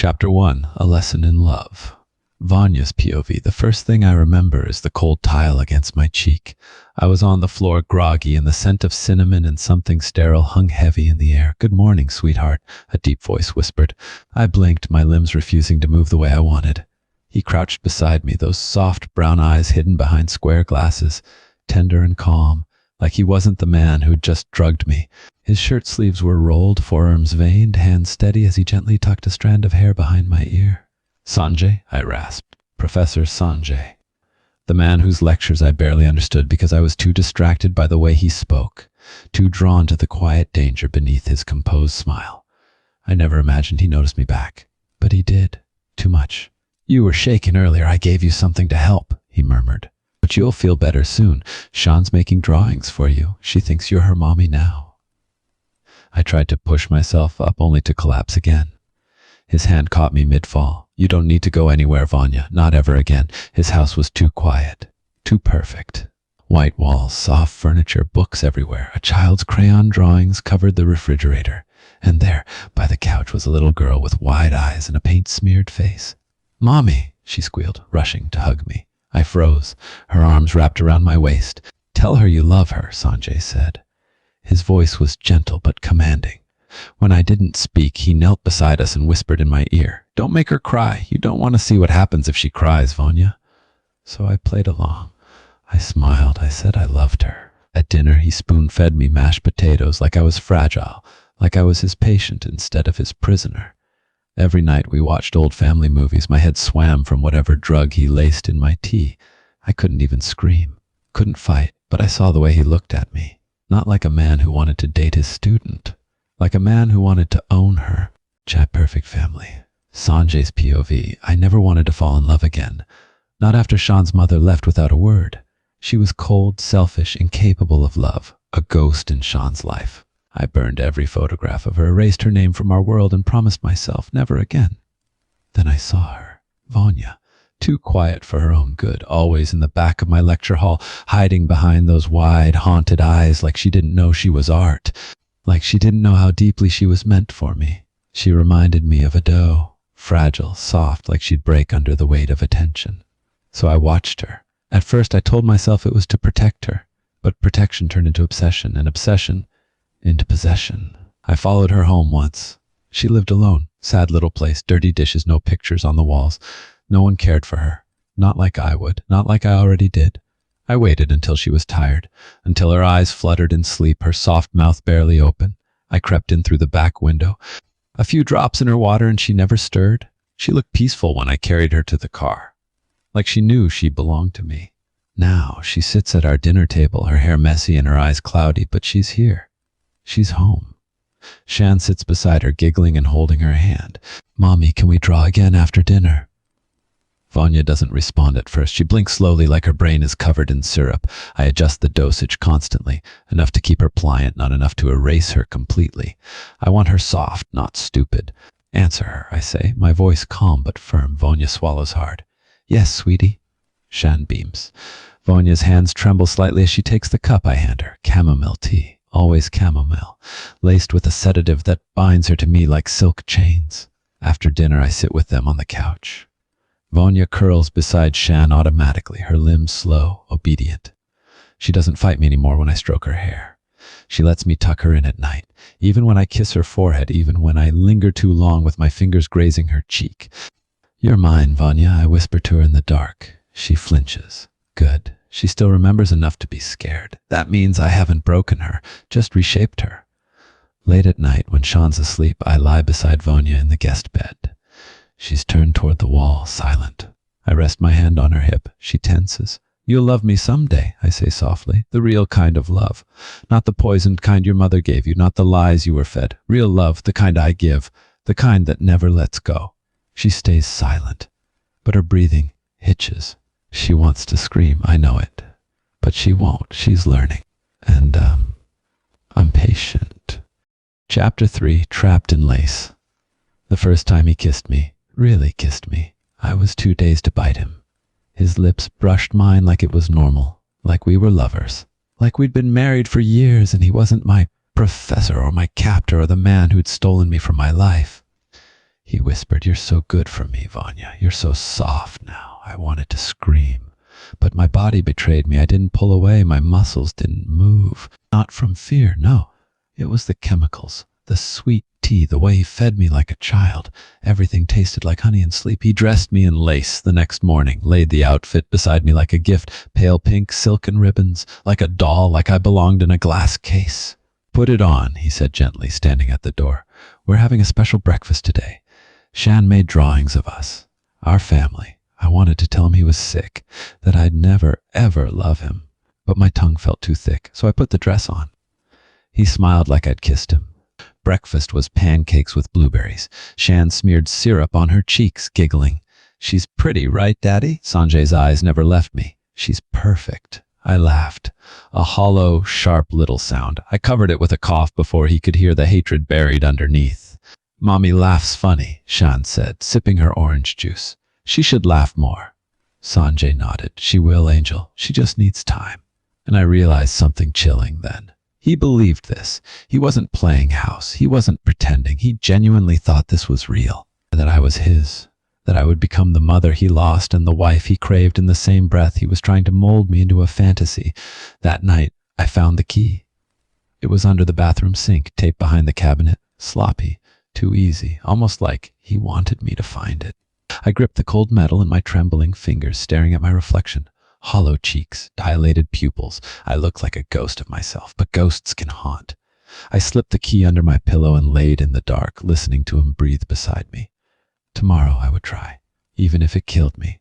Chapter 1, A Lesson in Love. Vanya's POV. The first thing I remember is the cold tile against my cheek. I was on the floor groggy, and the scent of cinnamon and something sterile hung heavy in the air. "Good morning, sweetheart," a deep voice whispered. I blinked, my limbs refusing to move the way I wanted. He crouched beside me, those soft brown eyes hidden behind square glasses, tender and calm, like he wasn't the man who'd just drugged me. His shirt sleeves were rolled, forearms veined, hands steady as he gently tucked a strand of hair behind my ear. "Sanjay?" I rasped. "Professor Sanjay." The man whose lectures I barely understood because I was too distracted by the way he spoke, too drawn to the quiet danger beneath his composed smile. I never imagined he noticed me back, but he did. Too much. "You were shaken earlier. I gave you something to help," he murmured. "But you'll feel better soon. Sean's making drawings for you. She thinks you're her mommy now." I tried to push myself up only to collapse again. His hand caught me mid-fall. "You don't need to go anywhere, Vanya. Not ever again." His house was too quiet, too perfect. White walls, soft furniture, books everywhere. A child's crayon drawings covered the refrigerator. And there, by the couch, was a little girl with wide eyes and a paint-smeared face. "Mommy," she squealed, rushing to hug me. I froze, her arms wrapped around my waist. "Tell her you love her," Sanjay said. His voice was gentle but commanding. When I didn't speak, he knelt beside us and whispered in my ear, "Don't make her cry. You don't want to see what happens if she cries, Vanya." So I played along. I smiled. I said I loved her. At dinner, he spoon-fed me mashed potatoes like I was fragile, like I was his patient instead of his prisoner. Every night we watched old family movies. My head swam from whatever drug he laced in my tea. I couldn't even scream, couldn't fight, but I saw the way he looked at me. Not like a man who wanted to date his student. Like a man who wanted to own her. Perfect family. Sanjay's POV. I never wanted to fall in love again. Not after Sean's mother left without a word. She was cold, selfish, incapable of love. A ghost in Sean's life. I burned every photograph of her, erased her name from our world, and promised myself never again. Then I saw her. Vanya. Too quiet for her own good, always in the back of my lecture hall, hiding behind those wide, haunted eyes like she didn't know she was art. Like she didn't know how deeply she was meant for me. She reminded me of a doe, fragile, soft, like she'd break under the weight of attention. So I watched her. At first I told myself it was to protect her, but protection turned into obsession, and obsession into possession. I followed her home once. She lived alone. Sad little place, dirty dishes, no pictures on the walls. No one cared for her. Not like I would, not like I already did. I waited until she was tired, until her eyes fluttered in sleep, her soft mouth barely open. I crept in through the back window. A few drops in her water and she never stirred. She looked peaceful when I carried her to the car, like she knew she belonged to me. Now she sits at our dinner table, her hair messy and her eyes cloudy, but she's here. She's home. Shan sits beside her, giggling and holding her hand. "Mommy, can we draw again after dinner?" Vanya doesn't respond at first. She blinks slowly like her brain is covered in syrup. I adjust the dosage constantly, enough to keep her pliant, not enough to erase her completely. I want her soft, not stupid. "Answer her," I say, my voice calm but firm. Vanya swallows hard. "Yes, sweetie." Shan beams. Vanya's hands tremble slightly as she takes the cup I hand her. Chamomile tea. Always chamomile, laced with a sedative that binds her to me like silk chains. After dinner, I sit with them on the couch. Vanya curls beside Shan automatically, her limbs slow, obedient. She doesn't fight me anymore when I stroke her hair. She lets me tuck her in at night, even when I kiss her forehead, even when I linger too long with my fingers grazing her cheek. "You're mine, Vanya," I whisper to her in the dark. She flinches. Good. She still remembers enough to be scared. That means I haven't broken her, just reshaped her. Late at night, when Sean's asleep, I lie beside Vanya in the guest bed. She's turned toward the wall, silent. I rest my hand on her hip. She tenses. "You'll love me someday," I say softly. "The real kind of love. Not the poisoned kind your mother gave you, not the lies you were fed. Real love, the kind I give, the kind that never lets go." She stays silent, but her breathing hitches. She wants to scream, I know it, but she won't. She's learning. And, I'm patient. Chapter 3, Trapped in Lace. The first time he kissed me, really kissed me, I was too dazed to bite him. His lips brushed mine like it was normal, like we were lovers, like we'd been married for years and he wasn't my professor or my captor or the man who'd stolen me from my life. He whispered, "You're so good for me, Vanya. You're so soft now." I wanted to scream, but my body betrayed me. I didn't pull away. My muscles didn't move. Not from fear, no. It was the chemicals, the sweet tea, the way he fed me like a child. Everything tasted like honey and sleep. He dressed me in lace the next morning, laid the outfit beside me like a gift, pale pink silken ribbons, like a doll, like I belonged in a glass case. "Put it on," he said gently, standing at the door. "We're having a special breakfast today. Shan made drawings of us, our family." I wanted to tell him he was sick, that I'd never, ever love him, but my tongue felt too thick, so I put the dress on. He smiled like I'd kissed him. Breakfast was pancakes with blueberries. Shan smeared syrup on her cheeks, giggling. "She's pretty, right, Daddy?" Sanjay's eyes never left me. "She's perfect." I laughed. A hollow, sharp little sound. I covered it with a cough before he could hear the hatred buried underneath. "Mommy laughs funny," Shan said, sipping her orange juice. "She should laugh more." Sanjay nodded. "She will, Angel. She just needs time." And I realized something chilling then. He believed this. He wasn't playing house. He wasn't pretending. He genuinely thought this was real, that I was his, that I would become the mother he lost and the wife he craved in the same breath. He was trying to mold me into a fantasy. That night, I found the key. It was under the bathroom sink, taped behind the cabinet, sloppy, too easy, almost like he wanted me to find it. I gripped the cold metal in my trembling fingers, staring at my reflection. Hollow cheeks, dilated pupils. I looked like a ghost of myself, but ghosts can haunt. I slipped the key under my pillow and laid in the dark, listening to him breathe beside me. Tomorrow I would try, even if it killed me.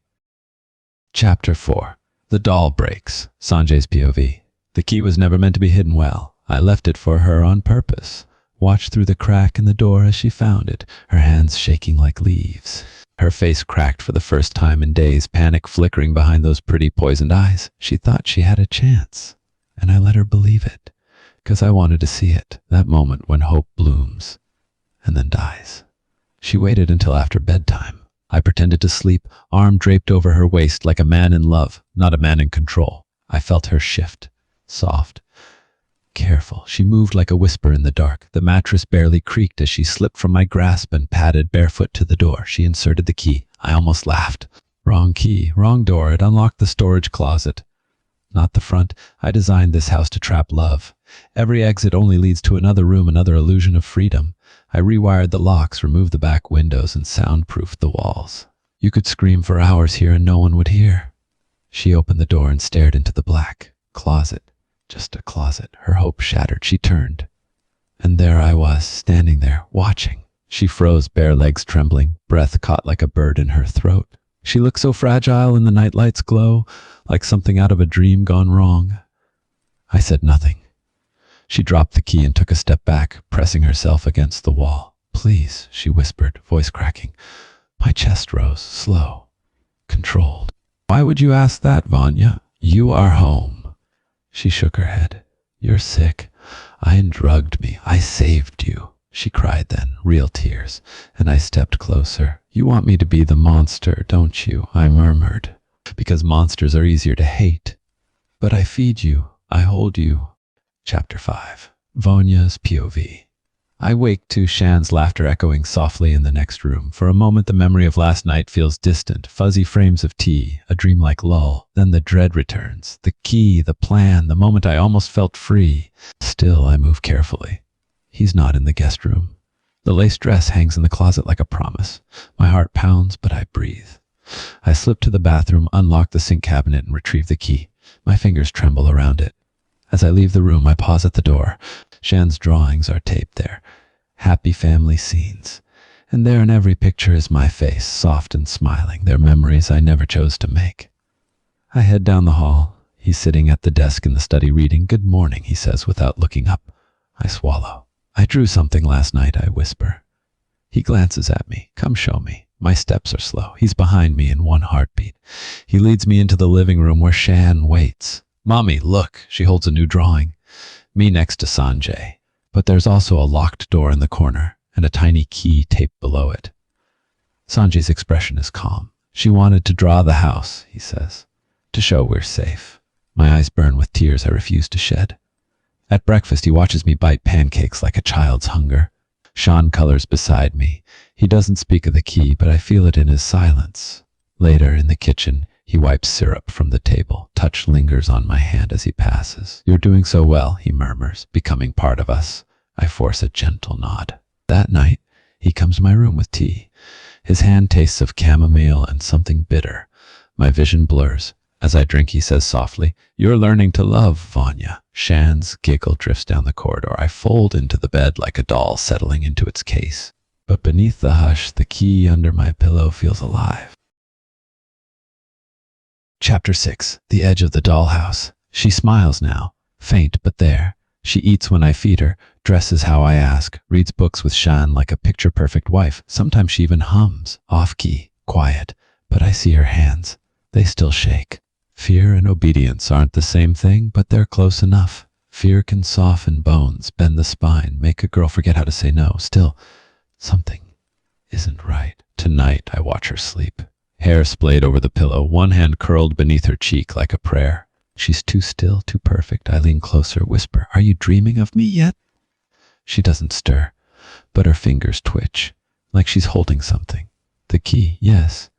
Chapter 4. The doll breaks. Sanjay's POV. The key was never meant to be hidden well. I left it for her on purpose. Watched through the crack in the door as she found it, her hands shaking like leaves. Her face cracked for the first time in days, panic flickering behind those pretty poisoned eyes. She thought she had a chance, and I let her believe it, because I wanted to see it, that moment when hope blooms and then dies. She waited until after bedtime. I pretended to sleep, arm draped over her waist like a man in love, not a man in control. I felt her shift, soft, careful. She moved like a whisper in the dark. The mattress barely creaked as she slipped from my grasp and padded barefoot to the door. She inserted the key. I almost laughed. Wrong key, wrong door. It unlocked the storage closet, not the front. I designed this house to trap love. Every exit only leads to another room, another illusion of freedom. I rewired the locks, removed the back windows, and soundproofed the walls. You could scream for hours here and no one would hear. She opened the door and stared into the black closet. Just a closet. Her hope shattered. She turned. And there I was, standing there, watching. She froze, bare legs trembling, breath caught like a bird in her throat. She looked so fragile in the nightlight's glow, like something out of a dream gone wrong. I said nothing. She dropped the key and took a step back, pressing herself against the wall. "Please," she whispered, voice cracking. My chest rose, slow, controlled. "Why would you ask that, Vanya? You are home." She shook her head. "You're sick. I drugged me. I saved you." She cried then, real tears, and I stepped closer. "You want me to be the monster, don't you?" I murmured. "Because monsters are easier to hate. But I feed you. I hold you." Chapter 5. Vanya's POV. I wake to Shan's laughter echoing softly in the next room. For a moment the memory of last night feels distant, fuzzy frames of tea, a dreamlike lull. Then the dread returns, the key, the plan, the moment I almost felt free. Still, I move carefully. He's not in the guest room. The lace dress hangs in the closet like a promise. My heart pounds, but I breathe. I slip to the bathroom, unlock the sink cabinet, and retrieve the key. My fingers tremble around it. As I leave the room, I pause at the door. Shan's drawings are taped there. Happy family scenes. And there in every picture is my face, soft and smiling. They're memories I never chose to make. I head down the hall. He's sitting at the desk in the study reading. "Good morning," he says without looking up. I swallow. "I drew something last night," I whisper. He glances at me. "Come show me." My steps are slow. He's behind me in one heartbeat. He leads me into the living room where Shan waits. "Mommy, look." She holds a new drawing. Me next to Sanjay. But there's also a locked door in the corner and a tiny key taped below it. Sanjay's expression is calm. "She wanted to draw the house," he says, "to show we're safe." My eyes burn with tears I refuse to shed. At breakfast, he watches me bite pancakes like a child's hunger. Sean colors beside me. He doesn't speak of the key, but I feel it in his silence. Later, in the kitchen, he wipes syrup from the table. Touch lingers on my hand as he passes. "You're doing so well," he murmurs, "becoming part of us." I force a gentle nod. That night, he comes to my room with tea. His hand tastes of chamomile and something bitter. My vision blurs. As I drink, he says softly, "You're learning to love, Vanya." Shan's giggle drifts down the corridor. I fold into the bed like a doll settling into its case. But beneath the hush, the key under my pillow feels alive. Chapter 6. The edge of the dollhouse. She smiles now, faint but there. She eats when I feed her, dresses how I ask, reads books with Shan like a picture-perfect wife. Sometimes she even hums, off-key, quiet. But I see her hands. They still shake. Fear and obedience aren't the same thing, but they're close enough. Fear can soften bones, bend the spine, make a girl forget how to say no. Still, something isn't right. Tonight, I watch her sleep. Hair splayed over the pillow, one hand curled beneath her cheek like a prayer. She's too still, too perfect. I lean closer, whisper, "Are you dreaming of me yet?" She doesn't stir, but her fingers twitch, like she's holding something. The key, yes.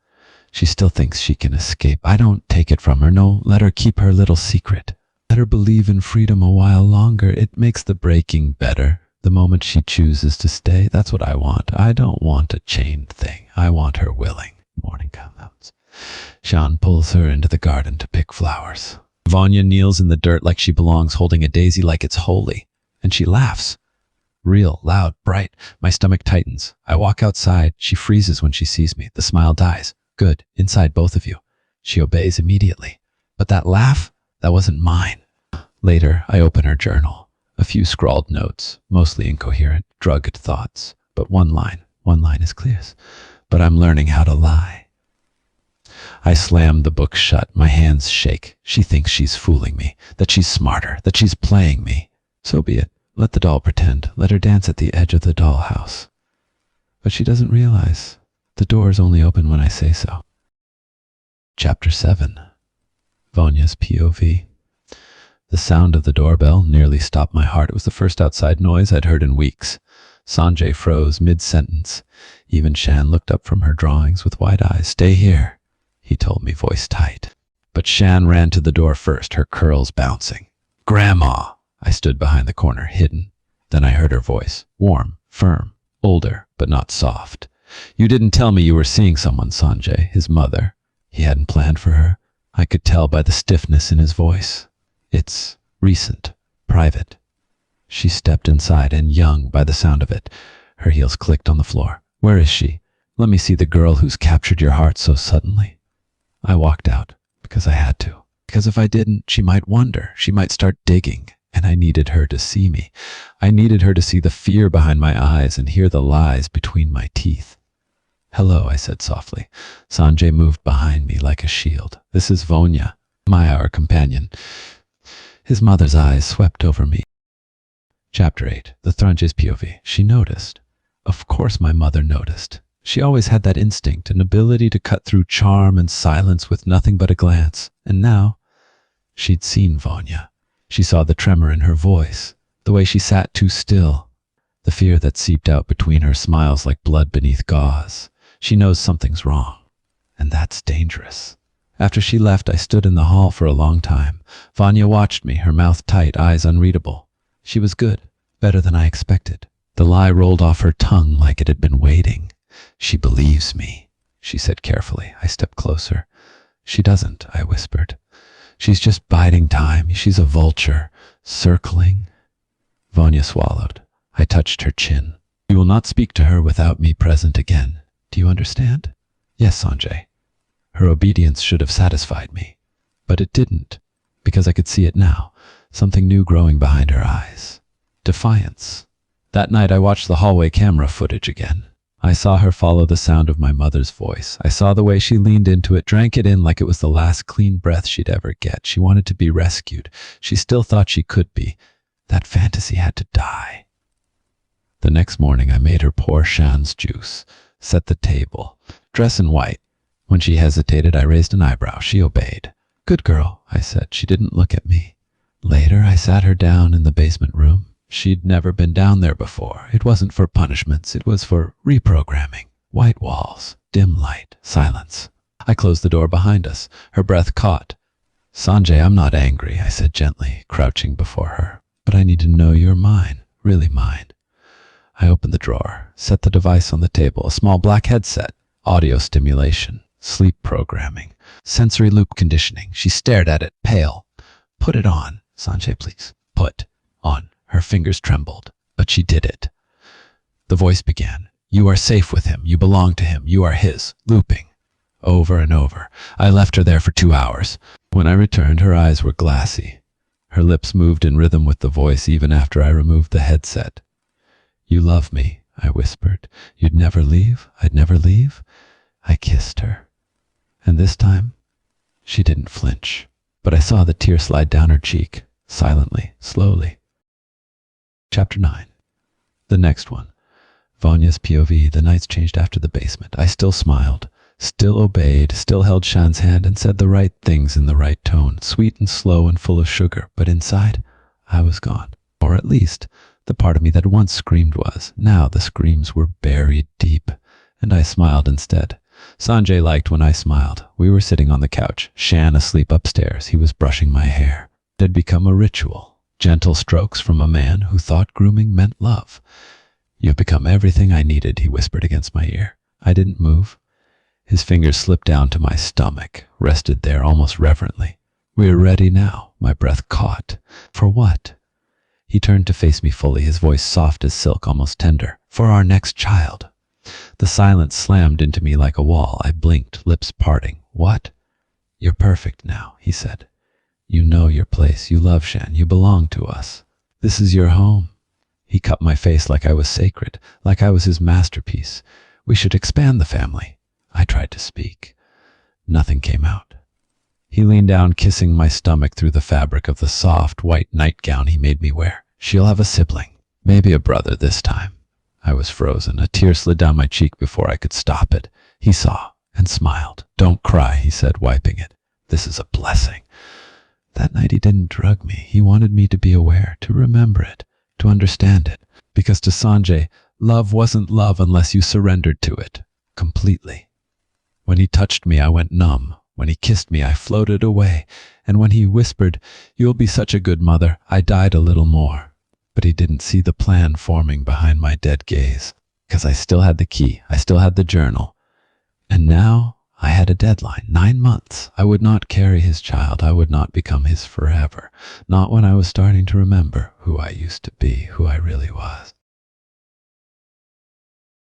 She still thinks she can escape. I don't take it from her. No, let her keep her little secret. Let her believe in freedom a while longer. It makes the breaking better. The moment she chooses to stay, that's what I want. I don't want a chained thing. I want her willing. Morning comes. Shan pulls her into the garden to pick flowers. Vanya kneels in the dirt like she belongs, holding a daisy like it's holy. And she laughs. Real, loud, bright. My stomach tightens. I walk outside. She freezes when she sees me. The smile dies. Good. Inside, both of you. She obeys immediately. But that laugh, that wasn't mine. Later, I open her journal. A few scrawled notes, mostly incoherent, drugged thoughts. But one line is clear. But I'm learning how to lie. I slam the book shut. My hands shake. She thinks she's fooling me, that she's smarter, that she's playing me. So be it. Let the doll pretend. Let her dance at the edge of the dollhouse. But she doesn't realize. The doors only open when I say so. Chapter 7. Vanya's POV. The sound of the doorbell nearly stopped my heart. It was the first outside noise I'd heard in weeks. Sanjay froze mid-sentence. Even Shan looked up from her drawings with wide eyes. "Stay here," he told me, voice tight. But Shan ran to the door first, her curls bouncing. "Grandma!" I stood behind the corner, hidden. Then I heard her voice, warm, firm, older, but not soft. "You didn't tell me you were seeing someone, Sanjay," his mother. He hadn't planned for her. I could tell by the stiffness in his voice. "It's recent, private." She stepped inside, and young by the sound of it. Her heels clicked on the floor. "Where is she? Let me see the girl who's captured your heart so suddenly." I walked out, because I had to. Because if I didn't, she might wonder. She might start digging. And I needed her to see me. I needed her to see the fear behind my eyes and hear the lies between my teeth. "Hello," I said softly. Sanjay moved behind me like a shield. "This is Vanya, our companion." His mother's eyes swept over me. Chapter 8. The Thranje's POV. She noticed. Of course my mother noticed. She always had that instinct, an ability to cut through charm and silence with nothing but a glance. And now, she'd seen Vanya. She saw the tremor in her voice, the way she sat too still, the fear that seeped out between her smiles like blood beneath gauze. She knows something's wrong, and that's dangerous. After she left, I stood in the hall for a long time. Vanya watched me, her mouth tight, eyes unreadable. She was good, better than I expected. The lie rolled off her tongue like it had been waiting. "She believes me," she said carefully. I stepped closer. "She doesn't," I whispered. "She's just biding time. She's a vulture, circling." Vanya swallowed. I touched her chin. "You will not speak to her without me present again. Do you understand?" "Yes, Sanjay." Her obedience should have satisfied me. But it didn't, because I could see it now, something new growing behind her eyes. Defiance. That night I watched the hallway camera footage again. I saw her follow the sound of my mother's voice. I saw the way she leaned into it, drank it in like it was the last clean breath she'd ever get. She wanted to be rescued. She still thought she could be. That fantasy had to die. The next morning I made her pour Shan's juice, set the table, dress in white. When she hesitated, I raised an eyebrow. She obeyed. "Good girl," I said. She didn't look at me. Later, I sat her down in the basement room. She'd never been down there before. It wasn't for punishments. It was for reprogramming. White walls, dim light, silence. I closed the door behind us. Her breath caught. Sanjay, I'm not angry, I said gently, crouching before her. But I need to know you're mine, really mine. I opened the drawer, set the device on the table, a small black headset, audio stimulation, sleep programming, sensory loop conditioning. She stared at it, pale. Put it on, Sanjay, please. Put on. Her fingers trembled, but she did it. The voice began. You are safe with him. You belong to him. You are his. Looping. Over and over. I left her there for 2 hours. When I returned, her eyes were glassy. Her lips moved in rhythm with the voice even after I removed the headset. You love me, I whispered. You'd never leave? I'd never leave? I kissed her. And this time, she didn't flinch. But I saw the tear slide down her cheek, silently, slowly. Chapter 9. The next one. Vanya's POV. The nights changed after the basement. I still smiled, still obeyed, still held Shan's hand and said the right things in the right tone, sweet and slow and full of sugar. But inside, I was gone. Or at least, the part of me that once screamed was. Now the screams were buried deep, and I smiled instead. Sanjay liked when I smiled. We were sitting on the couch, Shan asleep upstairs. He was brushing my hair. It had become a ritual. Gentle strokes from a man who thought grooming meant love. You've become everything I needed, he whispered against my ear. I didn't move. His fingers slipped down to my stomach, rested there almost reverently. We are ready now, my breath caught. For what? He turned to face me fully, his voice soft as silk, almost tender. For our next child. The silence slammed into me like a wall. I blinked, lips parting. What? You're perfect now, he said. You know your place. You love Shan. You belong to us. This is your home. He cupped my face like I was sacred, like I was his masterpiece. We should expand the family. I tried to speak. Nothing came out. He leaned down, kissing my stomach through the fabric of the soft, white nightgown he made me wear. She'll have a sibling. Maybe a brother this time. I was frozen. A tear slid down my cheek before I could stop it. He saw and smiled. Don't cry, he said, wiping it. This is a blessing. That night he didn't drug me. He wanted me to be aware, to remember it, to understand it. Because to Sanjay, love wasn't love unless you surrendered to it. Completely. When he touched me, I went numb. When he kissed me, I floated away. And when he whispered, you'll be such a good mother, I died a little more. But he didn't see the plan forming behind my dead gaze. Because I still had the key. I still had the journal. And now I had a deadline. 9 months. I would not carry his child. I would not become his forever. Not when I was starting to remember who I used to be, who I really was.